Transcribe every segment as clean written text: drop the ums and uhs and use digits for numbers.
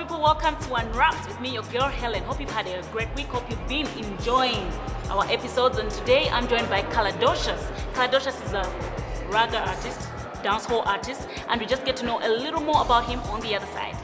people, welcome to Unwrapped with me, your girl Helen. Hope you've had a great week. Hope you've been enjoying our episodes. And today I'm joined by Kaladoshas. Kaladoshas is a raga artist, dancehall artist, and we just get to know a little more about him on the other side.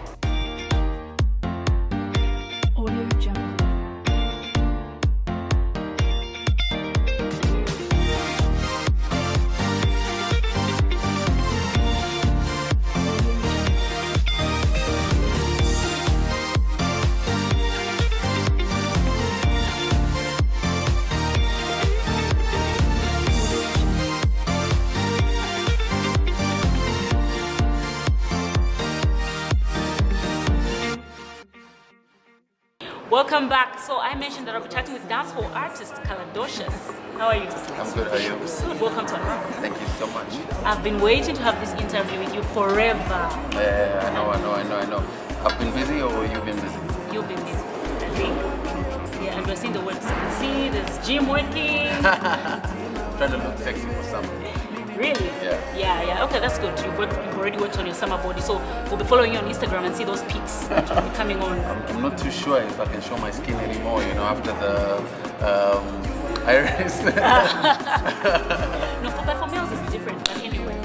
Welcome back. So I mentioned that I'll be chatting with dancehall artist Kaladoshas. How are you? I'm good. How are you? Good. Welcome to Unwrapped. Thank you so much. I've been waiting to have this interview with you forever. I know. I've been busy, or you've been busy? You've been busy, I think. Yeah, and we're seeing the work. So you can see there's gym working. Trying to look sexy for summer. Really? Yeah. Okay, that's good. You've already worked on your summer body, so we'll be following you on Instagram and see those pics that will be coming on. I'm not too sure if I can show my skin anymore, after the iris. No, but for males it's different. But anyway,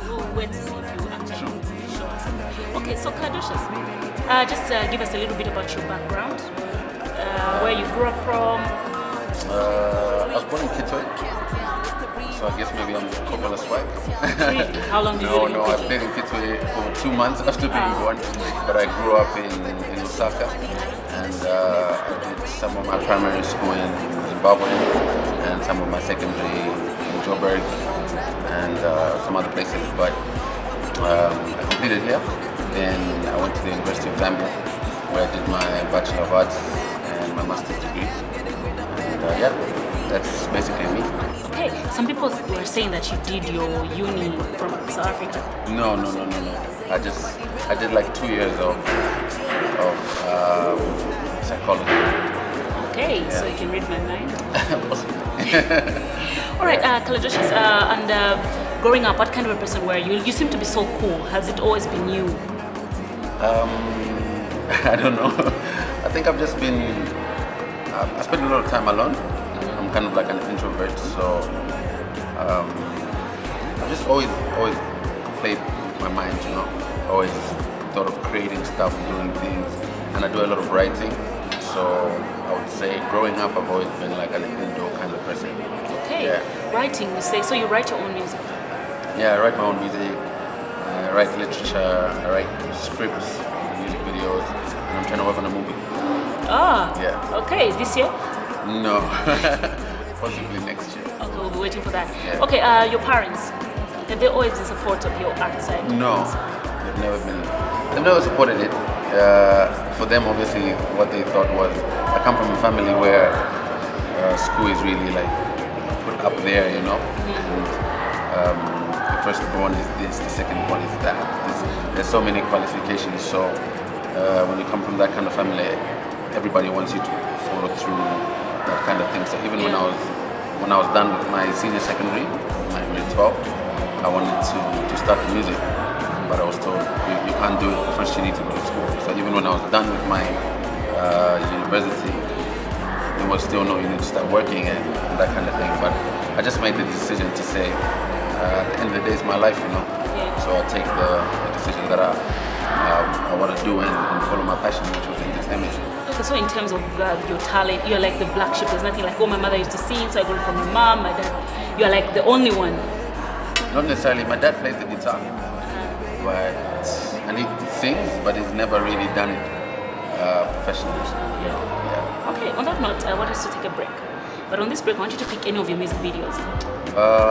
we'll wait to see if you actually show us. Okay, so Kaladoshas, just give us a little bit about your background, where you grew up from. I was born in Kitwe. So I guess maybe I'm Coppola swag. Really? How long did you live in No, I played in Kitwe for 2 months after being born. But I grew up in Osaka, and I did some of my primary school in Zimbabwe and some of my secondary in Joburg and some other places. But I completed here. Then I went to the University of Zambia, where I did my Bachelor of Arts and my Master's degree. And that's basically me. Okay, some people were saying that you did your uni from South Africa. No. I did like 2 years of psychology. Okay, Yeah. so you can read my mind. Possibly. All right, Kaladoshas, and growing up, what kind of a person were you? You seem to be so cool. Has it always been you? I don't know. I think I've just been. I spend a lot of time alone. I'm kind of like an introvert, so I've just always played with my mind, always thought of creating stuff, doing things, and I do a lot of writing. So I would say growing up, I've always been like an indoor kind of person. Okay, Yeah. writing, you say, so you write your own music? Yeah, I write my own music, I write literature, I write scripts, music videos, and I'm trying to work on a movie. Yeah. Okay, this year? No, possibly next year. Okay, we'll be waiting for that. Yeah. Okay, your parents, have they always been supportive of your art side? No, they've never supported it. For them, obviously, what they thought was, I come from a family where school is really like put up there, And, the first born is this, the second born is that. There's so many qualifications. So when you come from that kind of family, everybody wants you to follow through that kind of thing. So even when I was done with my senior secondary, my grade 12, I wanted to start music, but I was told you can't do it. First, you need to go to school. So even when I was done with my university, there was still no, you need to start working and that kind of thing. But I just made the decision to say, at the end of the day, it's my life, Yeah. So I take the decision that I want to do and follow my passion, which was entertainment. Okay, so in terms of your talent, you're like the black sheep. There's nothing like, my mother used to sing, so I got it from my mom, my dad. You're like the only one. Not necessarily. My dad plays the guitar, and he sings, but he's never really done it professionally. Yeah. Okay, on that note, I want us to take a break. But on this break, I want you to pick any of your music videos.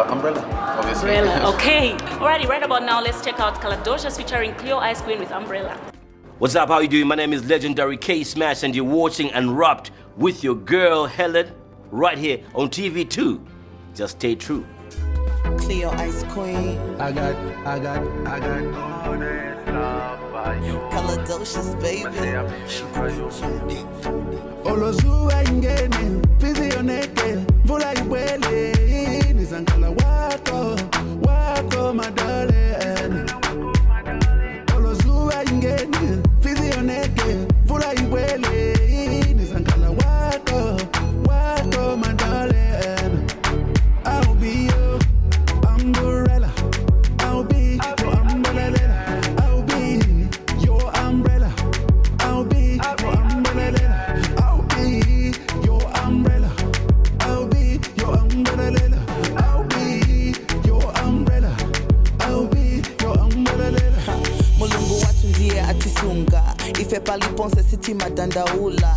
Umbrella, obviously. Umbrella, okay. Alrighty, right about now, let's check out Kaladoshas featuring Cleo Ice Queen with Umbrella. What's up, how you doing? My name is legendary K-Smash and you're watching Unwrapped with your girl Hellen right here on TV2. Just stay true. Cleo Ice Queen. I got. Kaladoshas, baby. Olozua ingene, vizioneke, mvula ibwele, nizankala wako madole. Olozua ingene, vizioneke. paliponse city madandaula.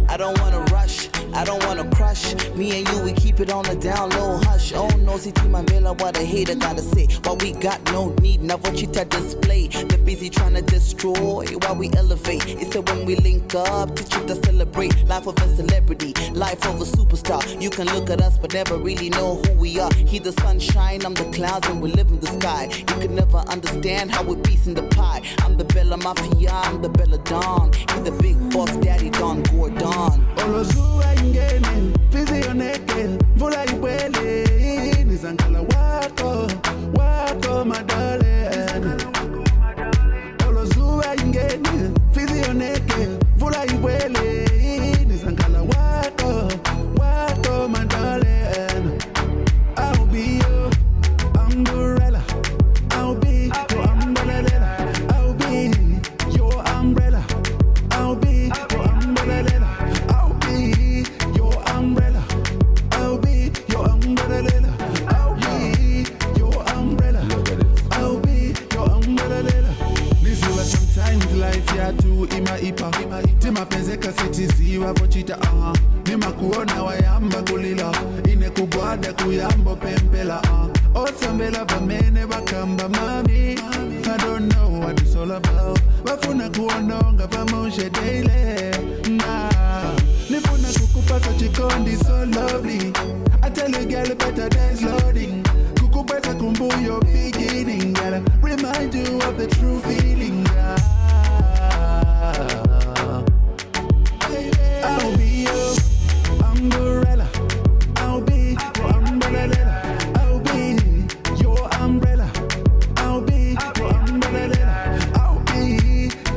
I don't wanna rush, I don't wanna crush. Me and you, we keep it on the down low, hush. Oh no, city mandela, what a hater gotta say. What we got, no need, now what you to display. They're busy trying to destroy while we elevate. It's that when we link up, teach you to celebrate. Life of a celebrity, life of a superstar. You can look at us, but never really know who we are. He the sunshine, I'm the clouds, and we live in the sky. You can never understand how we're piecing the pie. I'm the Bella Mafia, I'm the Bella Don. He the big boss, Daddy Don Gordon. Olozuwa ingene, fizi yoneke, mvula ibwele, nizankala wako, wako madale. Olozuwa ingene, fizi yoneke, mvula ibwele, nizankala wako, wako madale. I'll be your umbrella, I'll be your umbrella, I'll be your umbrella, I'll be your umbrella. I'll be your umbrella. I'll be your umbrella. I'll be your umbrella. I'll be your umbrella. This is sometimes life ya tu ima ipa. Tima pezeka sitiziwa pochita Nima kuona wayamba kulila. Ine kubwada kuyambo pempela Osambela pamene bakamba mami. I don't know what it's all about. Wafuna kuononga pamoja daily. Nifuna kukupasa chikondi so lovely. I tell you girl better than loading. Kukupasa kumbu your beginning. Gotta remind you of the true feeling. I'll be your umbrella. I'll be your umbrella. I'll be your umbrella. I'll be your umbrella. I'll be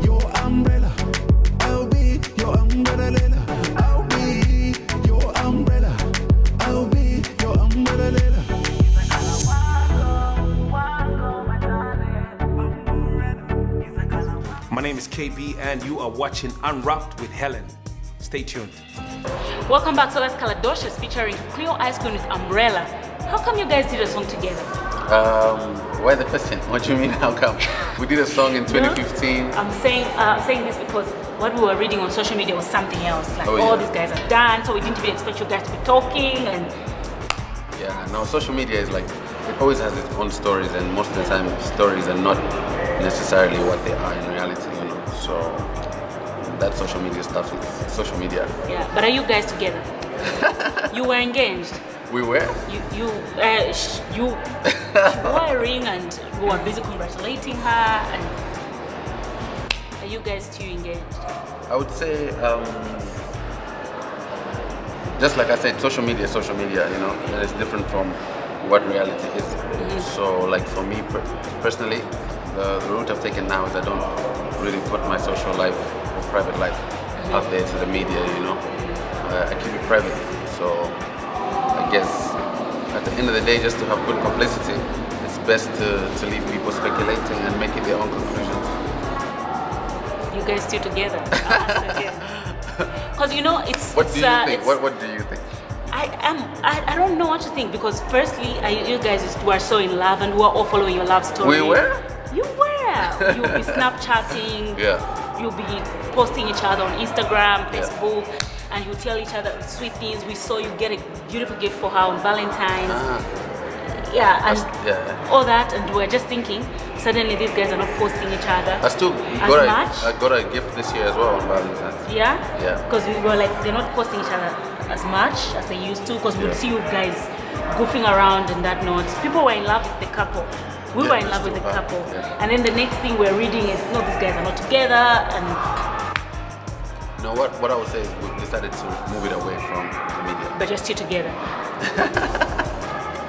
your umbrella. I'll be your umbrella. I'll be your umbrella. I'll be your umbrella. My name is KB and you are watching Unwrapped with Hellen. Stay tuned. Welcome back to That's Kaladoshas featuring Cleo Ice Cream with Umbrella. How come you guys did a song together? Why the question? What do you mean, how come? We did a song in 2015. I'm saying this because what we were reading on social media was something else. Like, these guys are done, so we didn't even expect you guys to be talking. And yeah, now social media is like, it always has its own stories, and most of the time stories are not necessarily what they are in reality, you know. So that social media stuff is social media. Yeah, but are you guys together? You were engaged. We were? She wore a ring and we were busy congratulating her. And are you guys still engaged? I would say, just like I said, social media is social media, you know, and it's different from what reality is. Mm-hmm. So, like for me personally, the route I've taken now is I don't really put my social life or private life out there to the media, you know. I keep it private. So I guess at the end of the day, just to have good publicity, it's best to leave people speculating and making their own conclusions. You guys still together? Because you know, it's. What do you think? What do you think? I don't know what to think, because firstly, you guys were so in love and we were all following your love story. We were? You were. You'll be Snapchatting. Yeah. You'll be posting each other on Instagram, Facebook, and you tell each other sweet things. We saw you get a beautiful gift for her on Valentine's. Yeah, and all that, and we're just thinking, suddenly these guys are not posting each other as much. I got a gift this year as well on Valentine's. Yeah? Yeah. Because we were like, they're not posting each other as much as they used to, because we'd see you guys goofing around and that note. People were in love with the couple. We were in love with the couple. Yeah. And then the next thing we're reading is, no, these guys are not together. And no, what I would say is we decided to move it away from the media. But you're still together.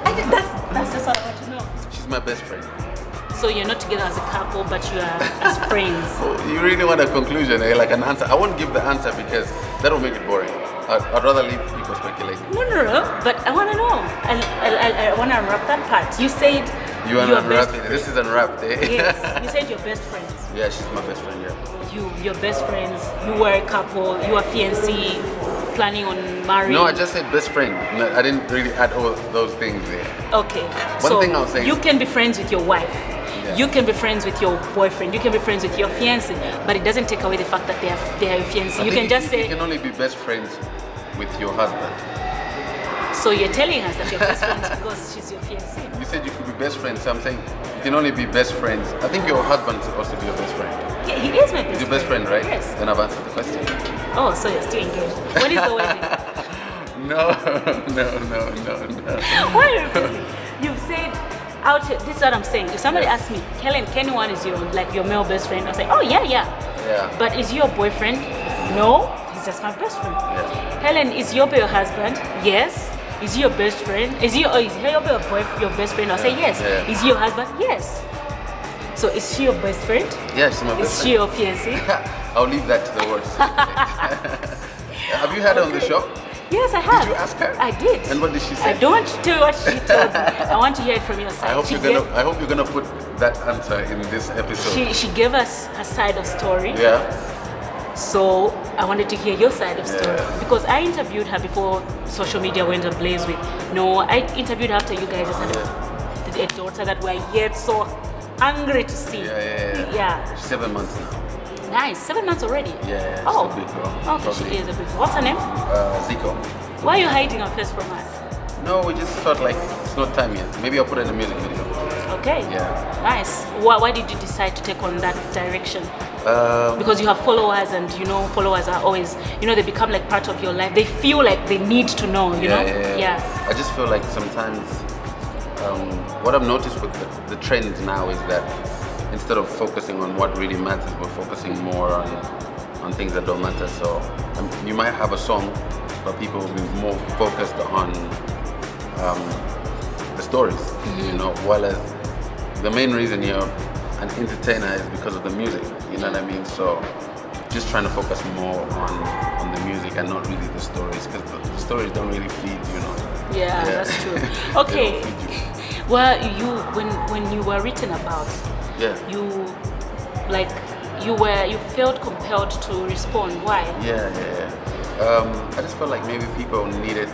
I think that's just what I want to know. She's my best friend. So you're not together as a couple, but you are as friends. Oh, you really want a conclusion, like an answer? I won't give the answer because that will make it boring. I'd rather leave people speculating. No. But I want to know. I want to unwrap that part. You said you want to unwrap it. This is unwrapped, eh? Yes. You said you're best friends. Yeah, she's my best friend. Yeah. You're best friends. You were a couple. You were fiancé, planning on marrying. No, I just said best friend. No, I didn't really add all those things there. Okay. One thing I was saying. You can be friends with your wife. Yeah. Yeah. You can be friends with your boyfriend, you can be friends with your fiancé, but it doesn't take away the fact that they are your fiancé. You can just say. You can only be best friends with your husband. So you're telling us that you're best friends because she's your fiancé. You said you could be best friends, so I'm saying you can only be best friends. I think your husband's supposed to be your best friend. Yeah, he is my best friend. He's your best friend, right? Yes. Then I've answered the question. Oh, so you're still engaged. When is the wedding? No. Why are you busy? You've said out here, this is what I'm saying. If somebody asks me, Helen, Kenwan is your male best friend, I'll say, oh yeah. Yeah. But is he your boyfriend? No, he's just my best friend. Yeah. Helen, is your husband? Yes. Is he your best friend? Is he your best friend? I'll say yes. Yeah. Is he your husband? Yes. So is she your best friend? Yeah, she's my best Is friend. she your fiancé? I'll leave that to the words. Have you had her on the show? Yes, I have. Did you ask her? I did. And what did she say? I don't want to tell you what she told me. I want to hear it from your side. I hope you're gonna put that answer in this episode. She gave us her side of story. Yeah. So I wanted to hear your side of story Yeah. because I interviewed her before social media went ablaze with. No, I interviewed her after you guys just had a daughter that we're yet so hungry to see. Yeah. She's 7 months now. Nice. 7 months already. Yeah. She's Oh. a big girl. Okay, Probably. she is a big. What's her name? Zico. Why are you hiding her face from us? No, we just felt like it's not time yet. Maybe I'll put it in a music video. Okay. Yeah. Nice. Why did you decide to take on that direction? Because you have followers, and followers are always, they become like part of your life. They feel like they need to know, you know? Yeah. I just feel like sometimes what I've noticed with the trend now is that instead of focusing on what really matters, we're focusing more on things that don't matter. So you might have a song, but people will be more focused on the stories, while as the main reason you're an entertainer is because of the music, you know what I mean? So just trying to focus more on the music and not really the stories, because the stories don't really feed, Yeah, that's true. Okay. Well, when you were written about, you felt compelled to respond. Why? Yeah. I just felt like maybe people needed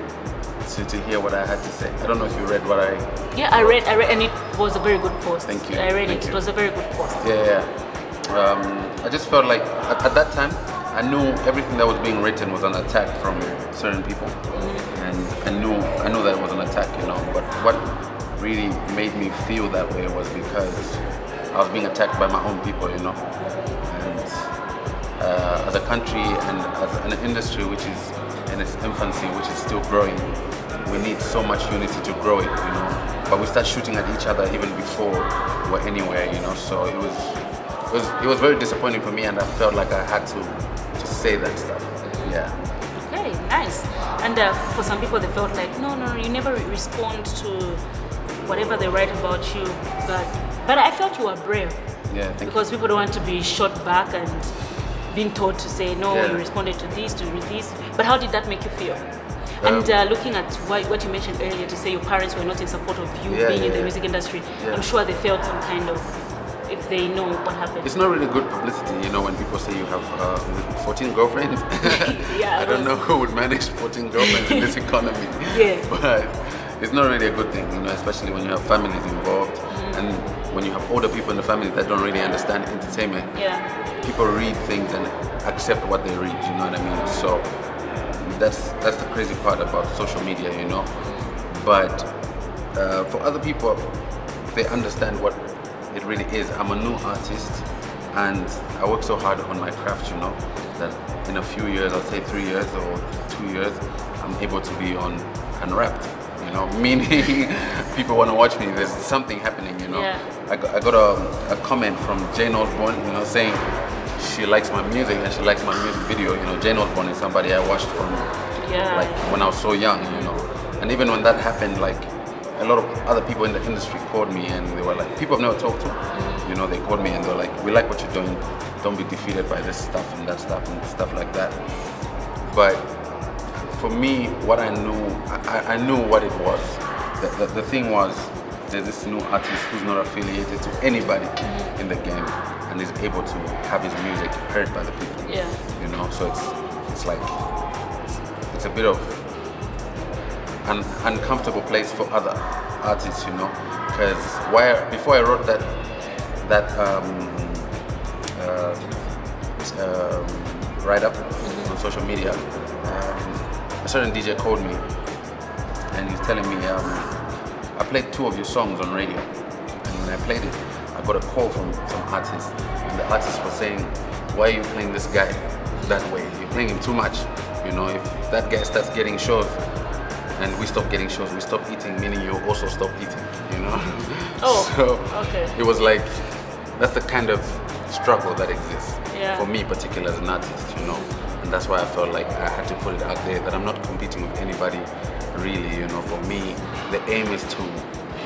to hear what I had to say. I don't know if you read what I... Yeah, I read, and it was a very good post. Thank you. I read Thank it. you. It was a very good post. Yeah. I just felt like at that time, I knew everything that was being written was an attack from certain people, and I knew that it was an attack, But what really made me feel that way was because I was being attacked by my own people, And as a country and as an industry which is in its infancy, which is still growing, we need so much unity to grow it, But we start shooting at each other even before we're anywhere, So it was very disappointing for me, and I felt like I had to say that stuff. Yeah. Okay, nice. And for some people, they felt like, no, you never respond to whatever they write about you. But I felt you were brave. Yeah, thank because people don't want to be shot back and being told to say, no, you responded to this, to this. But how did that make you feel? And looking at what you mentioned earlier, to say your parents were not in support of you being in the music industry, I'm sure they felt some kind of, if they know what happened. It's not really good publicity, when people say you have 14 girlfriends. Yeah, I don't know who would manage 14 girlfriends in this economy. Yeah. But it's not really a good thing, especially when you have families involved, and when you have older people in the family that don't really understand entertainment. Yeah. People read things and accept what they read, you know what I mean? So that's the crazy part about social media, But for other people, they understand what it really is. I'm a new artist, and I work so hard on my craft, that in a few years, I'll say 3 years or 2 years, I'm able to be on Unwrapped, meaning people want to watch me. There's something happening, Yeah. I got a comment from Jane Osborne, saying she likes my music and she likes my music video. Jane Osborne is somebody I watched from like when I was so young, And even when that happened, like a lot of other people in the industry called me, and they were like, people I've never talked to, they called me and they're like, we like what you're doing. Don't be defeated by this stuff and that stuff and stuff like that. But for me, what I knew, I knew what it was. The thing was, there's this new artist who's not affiliated to anybody in the game, and is able to have his music heard by the people. Yeah. So it's like it's a bit of an uncomfortable place for other artists, because before I wrote that that write-up on social media, a certain DJ called me and he's telling me, I played 2 of your songs on radio, and when I played it, I got a call from some artist, and the artist was saying, why are you playing this guy that way? You're playing him too much. You know, if that guy starts getting shows and we stop getting shows, we stop eating, meaning you also stop eating, you know? Oh, so okay. it was like, that's the kind of struggle that exists for me, particularly as an artist, you know? And that's why I felt like I had to put it out there that I'm not competing with anybody really, you know? For me, the aim is to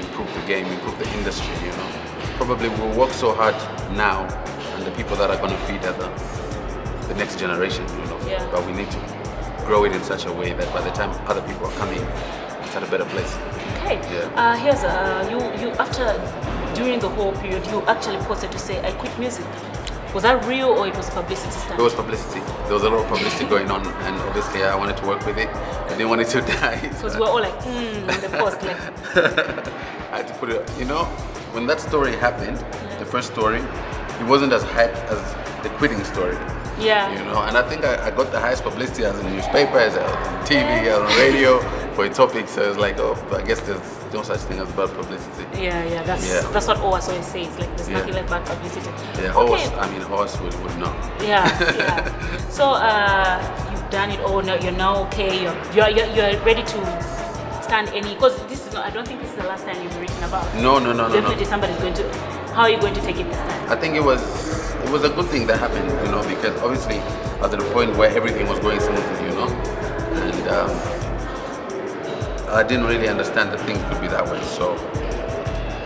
improve the game, improve the industry, you know? Probably we'll work so hard now and the people that are going to feed the next generation, you know? Yeah. But we need to grow it in such a way that by the time other people are coming, it's at a better place. Okay. Yeah. Here's you after during the whole period you actually posted to say I quit music. Was that real or it was publicity stunt? It was publicity. There was a lot of publicity going on, and obviously I wanted to work with it. I didn't want it to die. Because we're all like, in the post, like. I had to put it. You know, when that story happened, the first story, it wasn't as hyped as the quitting story. Yeah. You know, and I think I got the highest publicity as in the newspaper, as on TV, as on radio for a topic. So it's like, oh, I guess there's no such thing as bad publicity. Yeah, that's what OWAS always says. Like, there's nothing like bad publicity. Yeah, okay. horse would know. Yeah. So you've done it all. Now you're now okay. You're ready to stand any. Because this is not. I don't think this is the last time you've written about. No. Definitely somebody's going to. How are you going to take it this time? I think it was a good thing that happened, you know, because obviously I was at a point where everything was going smoothly, you know, and I didn't really understand that things could be that way. So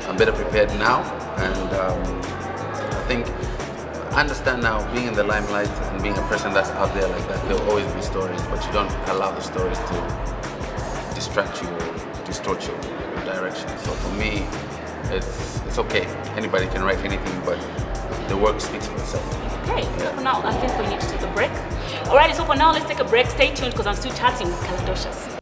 I'm better prepared now, and I think I understand now, being in the limelight and being a person that's out there like that, there'll always be stories, but you don't allow the stories to distract you or distort your direction. So for me, it's okay. Anybody can write anything, but the work speaks for itself. Okay, so for now, I think we need to take a break. Alrighty, so for now, let's take a break. Stay tuned because I'm still chatting with Kaladoshas.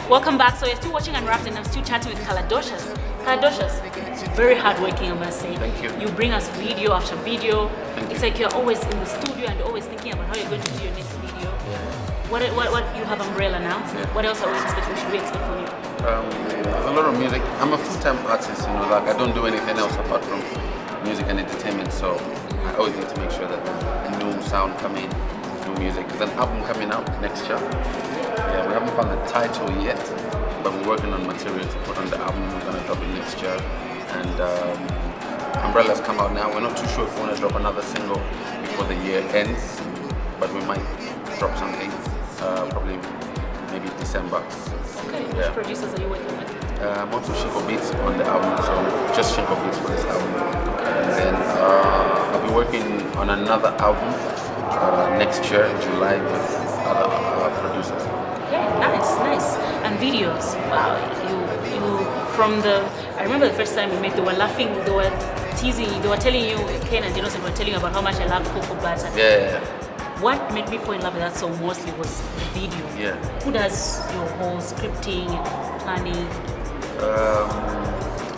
Welcome back. So you're still watching Unwrapped and I'm still chatting with Kaladoshas. Kaladoshas, very hardworking, I must say. Thank you. You bring us video after video. Thank It's you. like you're always in the studio and always thinking about how you're going to do your next video. Yeah. What you have Umbrella now? Yeah. What else are we expecting? Should we expect from you? There's a lot of music. I'm a full-time artist, you know, like I don't do anything else apart from music and entertainment, so I always need to make sure that a new sound coming, new music. There's an album coming out next year. Yeah, we haven't found the title yet, but we're working on material to put on the album. We're gonna drop it next year. And Umbrella's come out now. We're not too sure if we want to drop another single before the year ends, but we might drop something, probably maybe December. Okay, Yeah. which producers are you working with? I'm also Shinko Beats on the album, so just Shinko Beats for this album. And then I'll be working on another album next year in July with other producers. Yeah, nice. And videos. I remember the first time we met, they were laughing, they were teasing you, they were telling you, Ken and Innocent were telling you about how much I love cocoa butter. Yeah. What made me fall in love with that song mostly was the video. Yeah. Who does your whole scripting and planning?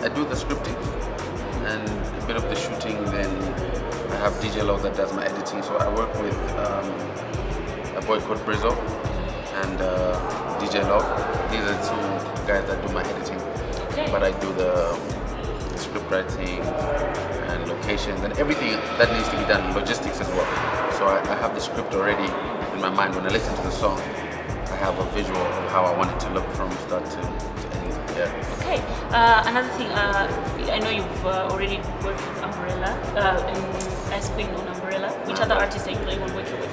I do the scripting and a bit of the shooting, then I have DJ Love that does my editing, so I work with a boy called Brizzo and DJ Love. These are two guys that do my editing. Okay. But I do the script writing and locations and everything that needs to be done, logistics as well. So I have the script already in my mind. When I listen to the song, I have a visual of how I want it to look from start to end. Yeah. Okay. Another thing, I know you've already worked with Umbrella, Ice Queen on Umbrella. Which other artists are you planning on working with?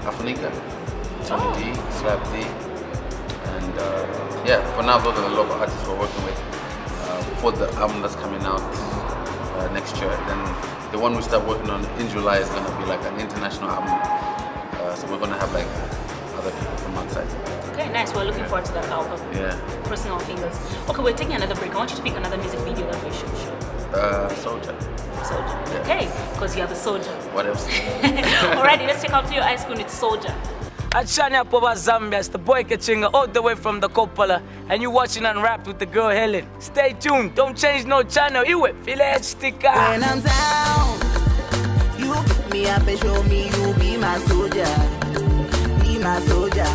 Afunika, Tommy D, Slap D, and yeah, for now those are the local artists we're working with. before the album that's coming out next year. Then the one we start working on in July is gonna be like an international album. So we're gonna have like other people from outside. Okay, nice. We're looking forward to that album. Yeah. Personal fingers. Okay, we're taking another break. I want you to pick another music video that we should show. Soldier. Soldier. Yeah. Okay, because you're the soldier. What else? Alrighty, let's check out Cleo Ice Cream with Soldier. Achanya Poba Zambia, it's the boy Kachinga all the way from the Coppola, and you're watching Unwrapped with the girl Hellen. Stay tuned, don't change no channel, iwe, village sticker. When I'm down, you pick me up and show me you be my soldier. Be my soldier.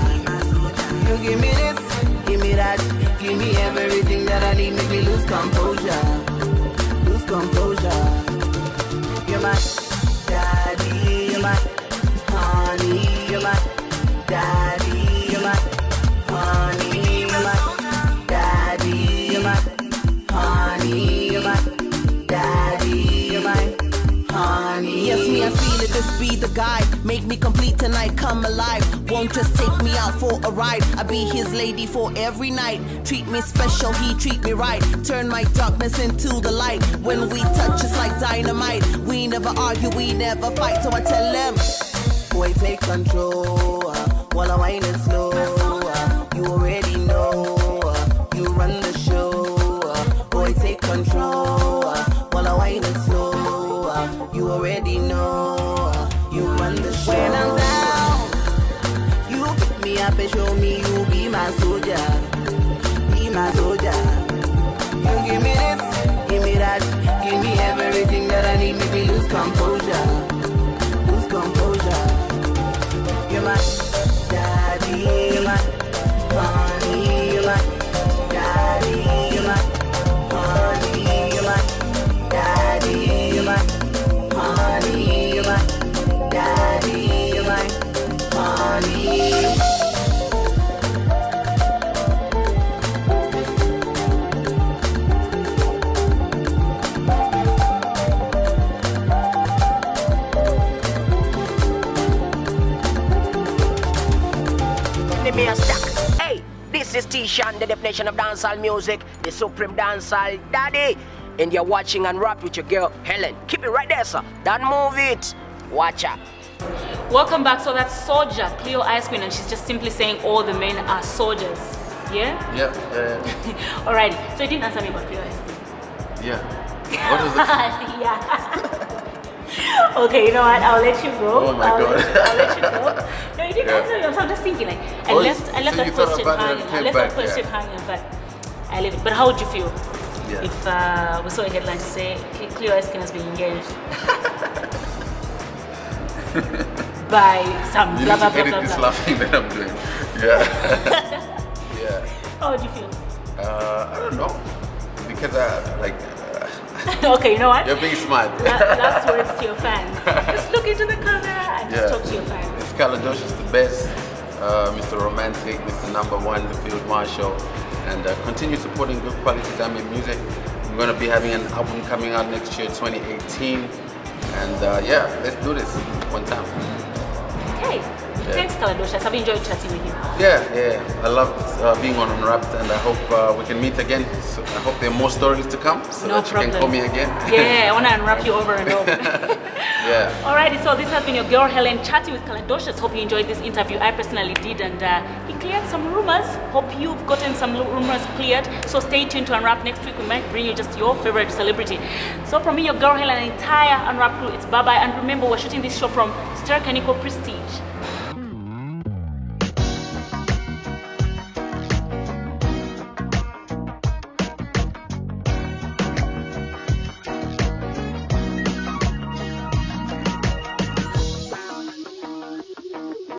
You give me this, give me that, give me everything that I need, make me lose composure. Lose composure. You're my daddy, you're my honey, you're my daddy, you're my honey, you're my daddy, you're my honey, you're my daddy, you're my honey. Yes, me, I feel it, this be the guy. Make me complete tonight, come alive. Won't just take me out for a ride. I be his lady for every night. Treat me special, he treat me right. Turn my darkness into the light. When we touch, it's like dynamite. We never argue, we never fight. So I tell them, boy, take control. While I wind it slow. You already know. You run the show. Boy, take control. While I wind it slow. You already know. You run the show. When I'm down, you pick me up and show me you be my soldier. Be my soldier. You give me this, give me that, give me everything that I need, make me lose composure. Lose composure. You're my daddy, you're my honey, you're my daddy, you're my honey, you're my daddy, you're my honey, you're my daddy, you're my honey. Me a stack. Hey, this is T-Shan, the definition of dancehall music, the supreme dancehall daddy. And you're watching Unwrapped with your girl Hellen. Keep it right there, sir. Don't move it. Watch out. Welcome back. So that's Soldier, Cleo Ice Cream, and she's just simply saying all the men are soldiers. Yeah? Yeah. Alrighty. So you didn't answer me about Cleo Ice Cream. Yeah. What is it? Yeah. Okay, you know what? I'll let you go. Oh my God. I'll let you go. No, you didn't answer me. So I'm just thinking like I left so that you thought question about it hanging. and I came left back, that question yeah. hanging, but I left it. But how would you feel Yeah. if we saw a headline to say Cleo Ice Cream has been engaged by some You blah need blah to blah edit blah this blah? laughing that I'm doing. Yeah. Yeah. How would you feel? I don't know. Because Okay, you know what? you're being smart. Last words to your fans. Just look into the camera and just talk to your fans. It's Kaladoshas the best, Mr. Romantic, Mr. Number One, the Field Marshal, and continue supporting good quality Zambian music. I'm going to be having an album coming out next year, 2018, and yeah, let's do this one time. Okay. Thanks, Kaladoshas. I've enjoyed chatting with you. Yeah, I love being on Unwrapped, and I hope we can meet again. So I hope there are more stories to come, so No that problem. you can call me again. Yeah, I want to unwrap you over and over. Yeah. Alrighty, so this has been your girl Hellen chatting with Kaladoshas. Hope you enjoyed this interview. I personally did, and he cleared some rumors. Hope you've gotten some rumors cleared. So stay tuned to Unwrap. Next week we might bring you just your favorite celebrity. So from me, your girl Hellen, and the entire Unwrap crew, it's bye-bye. And remember, we're shooting this show from Star Canonical Prestige.